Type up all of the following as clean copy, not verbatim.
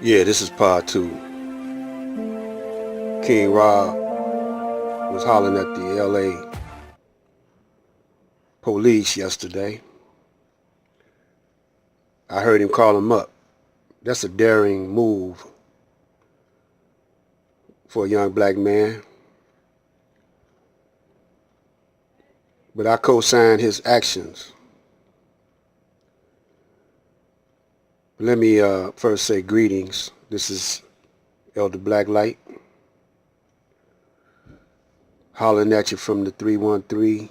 Yeah, this is part two. King Rob was hollering at the L.A. police yesterday. I heard him call him up. That's a daring move for a young black man. But I co-sign his actions. Let me first say greetings. This is L.A.P.D Black Light, hollering at you from the 313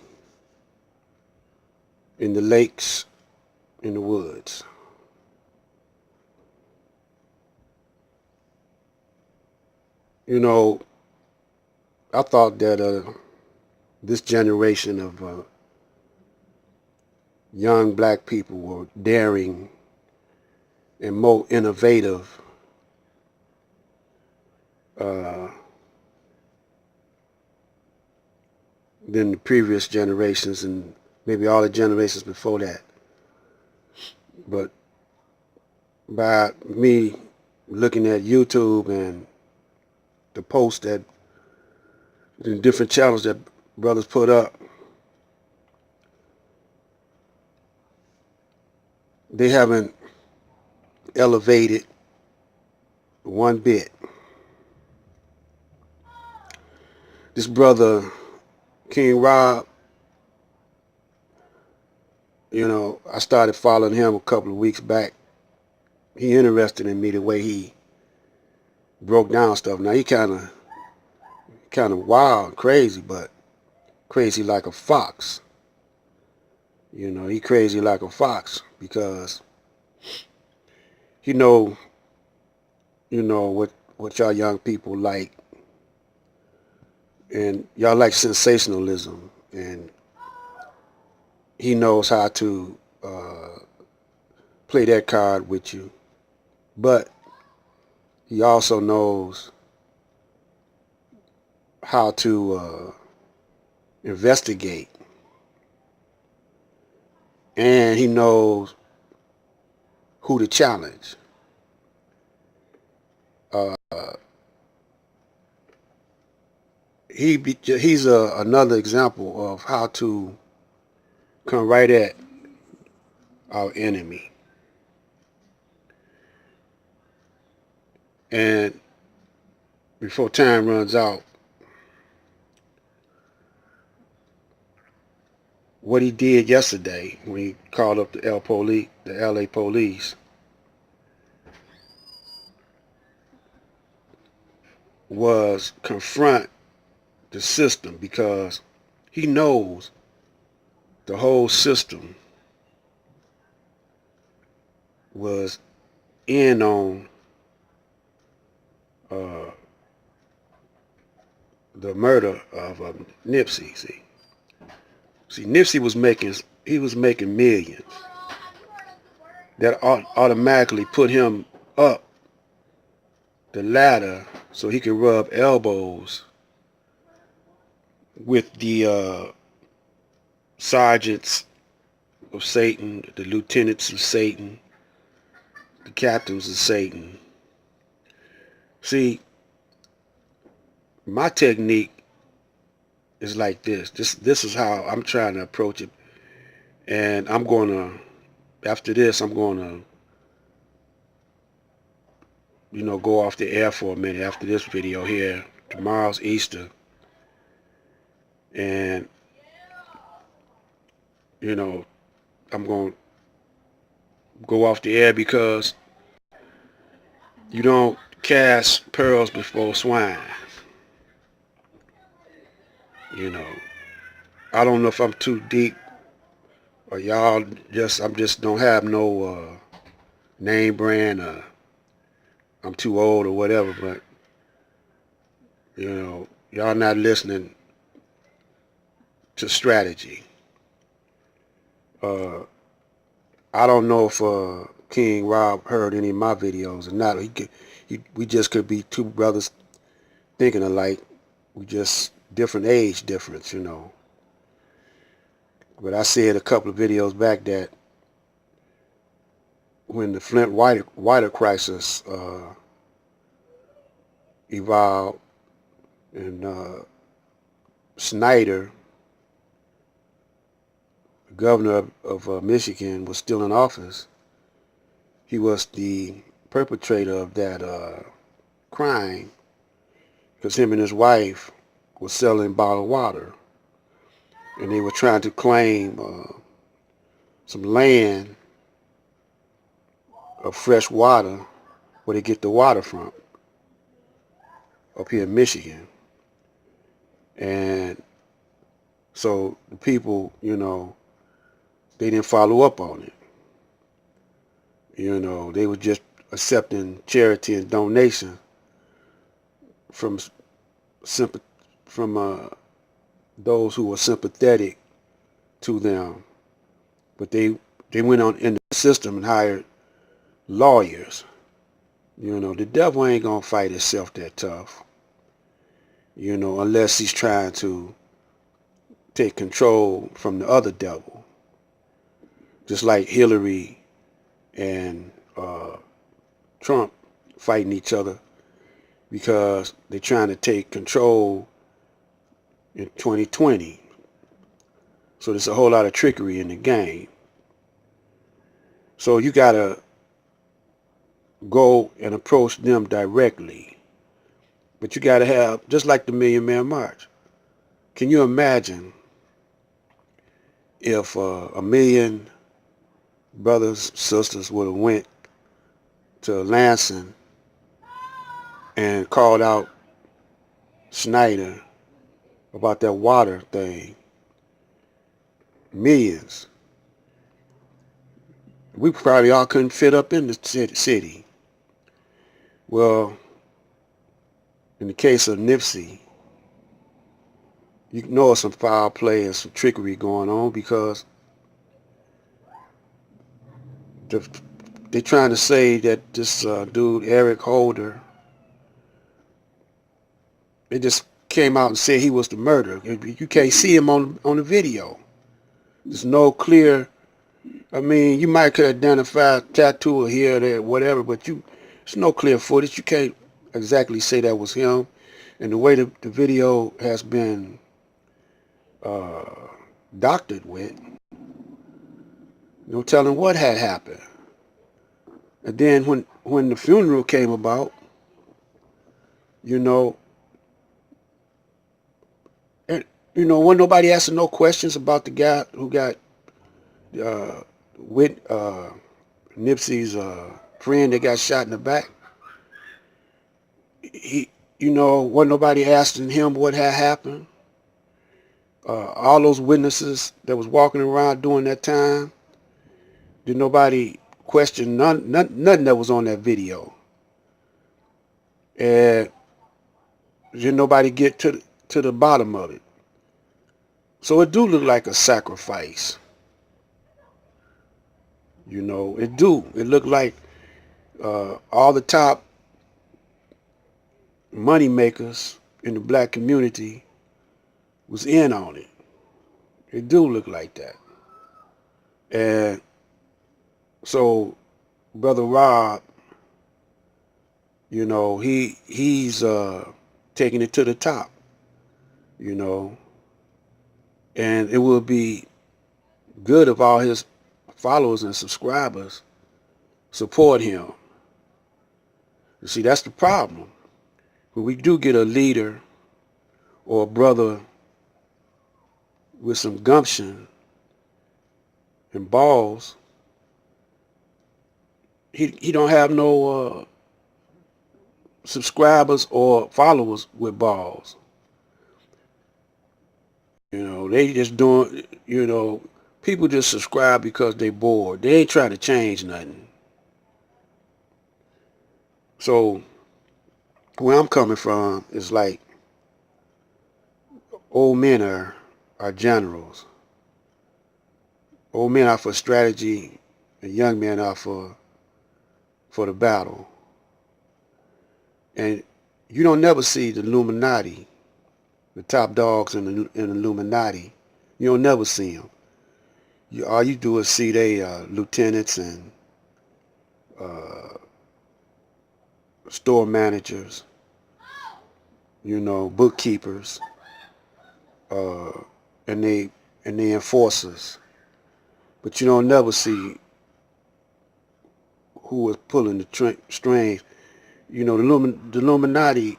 in the lakes, in the woods. You know, I thought that this generation of young black people were daring and more innovative uh, than the previous generations and maybe all the generations before that. But by me looking at YouTube and the posts that the different channels that brothers put up, they haven't elevated one bit. This brother, King Rob, I started following him a couple of weeks back. He interested in me the way he broke down stuff. Now he kind of wild, crazy, but crazy like a fox. He crazy like a fox because he what y'all young people like, and y'all like sensationalism, and he knows how to play that card with you, but he also knows how to investigate, and he knows who to challenge. Uh, he's another example of how to come right at our enemy. And before time runs out, what he did yesterday when he called up the LA police, was confront the system, because he knows the whole system was in on uh, the murder of Nipsey. See, Nipsey was making millions. That automatically put him up the ladder so he could rub elbows with the sergeants of Satan, the lieutenants of Satan, the captains of Satan. See, my technique is like this. This is how I'm trying to approach it. And after this, I'm gonna, go off the air for a minute after this video here. Tomorrow's Easter. And, I'm gonna go off the air because you don't cast pearls before swine. I don't know if I'm too deep or I'm just don't have no name brand, or I'm too old or whatever, but y'all not listening to strategy. I don't know if King Rob heard any of my videos or not. We just could be two brothers thinking alike. We just different age difference, But I said a couple of videos back that when the Flint Whiter crisis evolved, and Snyder, the governor of Michigan, was still in office. He was the perpetrator of that crime because him and his wife were selling bottled water, and they were trying to claim some land of fresh water where they get the water from up here in Michigan. And so the people, they didn't follow up on it. They were just accepting charity and donation from from those who were sympathetic to them. But they went on in the system and hired lawyers. The devil ain't gonna fight itself that tough. Unless he's trying to take control from the other devil. Just like Hillary and Trump fighting each other because they're trying to take control in 2020. So there's a whole lot of trickery in the game. So you gotta go and approach them directly. But you gotta have, just like the Million Man March. Can you imagine if a million brothers, sisters would have went to Lansing and called out Snyder about that water thing? Millions. We probably all couldn't fit up in the city. Well, in the case of Nipsey, you know some foul play and some trickery going on because they're trying to say that this dude, Eric Holder, they just came out and said he was the murderer. You can't see him on the video. There's no clear, you might could identify a tattoo here or there, whatever, but there's no clear footage. You can't exactly say that was him. And the way the video has been doctored with, no telling what had happened. And then when the funeral came about, when nobody asking no questions about the guy who got with Nipsey's friend that got shot in the back. Wasn't nobody asking him what had happened. All those witnesses that was walking around during that time, did nobody question nothing that was on that video. And did nobody get to the bottom of it. So it do look like a sacrifice. It do. It looked like all the top money makers in the black community was in on it. It do look like that. And so Brother Rob, he's taking it to the top, and it will be good if all his followers and subscribers support him. You see, that's the problem. When we do get a leader or a brother with some gumption and balls, he don't have no subscribers or followers with balls. They just doing, people just subscribe because they bored. They ain't trying to change nothing. So where I'm coming from is like old men are generals. Old men are for strategy and young men are for the battle. And you don't never see the Illuminati, the top dogs in the Illuminati. You don't never see them. All you do is see they lieutenants and store managers bookkeepers, uh, and they enforcers. But you don't never see who was pulling the strings. The Illuminati,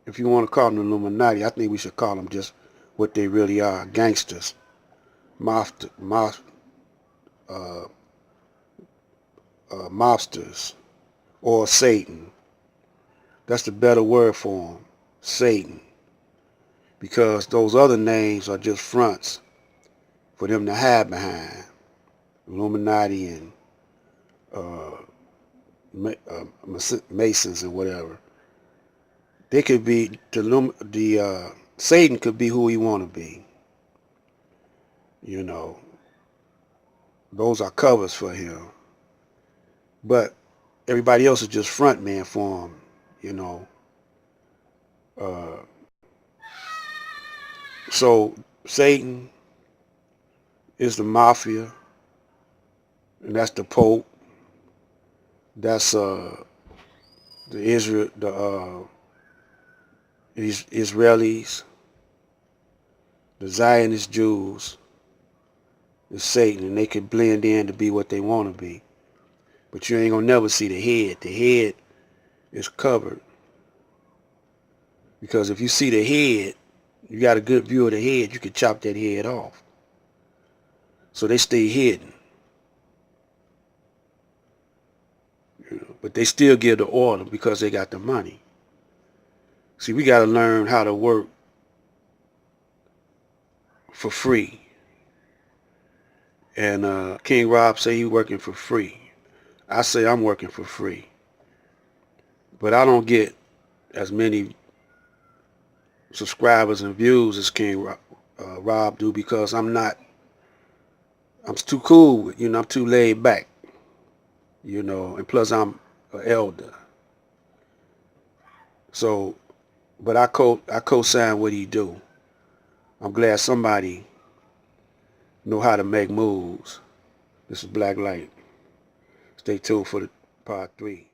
if you want to call them the Illuminati, I think we should call them just what they really are: gangsters, uh, mobsters, or Satan. That's the better word for them, Satan, because those other names are just fronts for them to hide behind. Illuminati and uh, Masons and whatever. They could be Satan could be who he want to be. You know, those are covers for him. But everybody else is just front man for him. You know, uh, so Satan is the mafia, and that's the Pope. That's the Israelis, the Zionist Jews. Is Satan, and they can blend in to be what they want to be. But you ain't gonna never see the head. The head is covered, because if you see the head, you got a good view of the head, you can chop that head off. So they stay hidden, but they still give the order because they got the money. See, we got to learn how to work for free. And King Rob say he working for free. I say I'm working for free. But I don't get as many subscribers and views as King Rob do, because I'm too cool. I'm too laid back. And plus I'm an elder. So, but I co-sign what he do. I'm glad somebody know how to make moves. This is Black Light. Stay tuned for the part 3.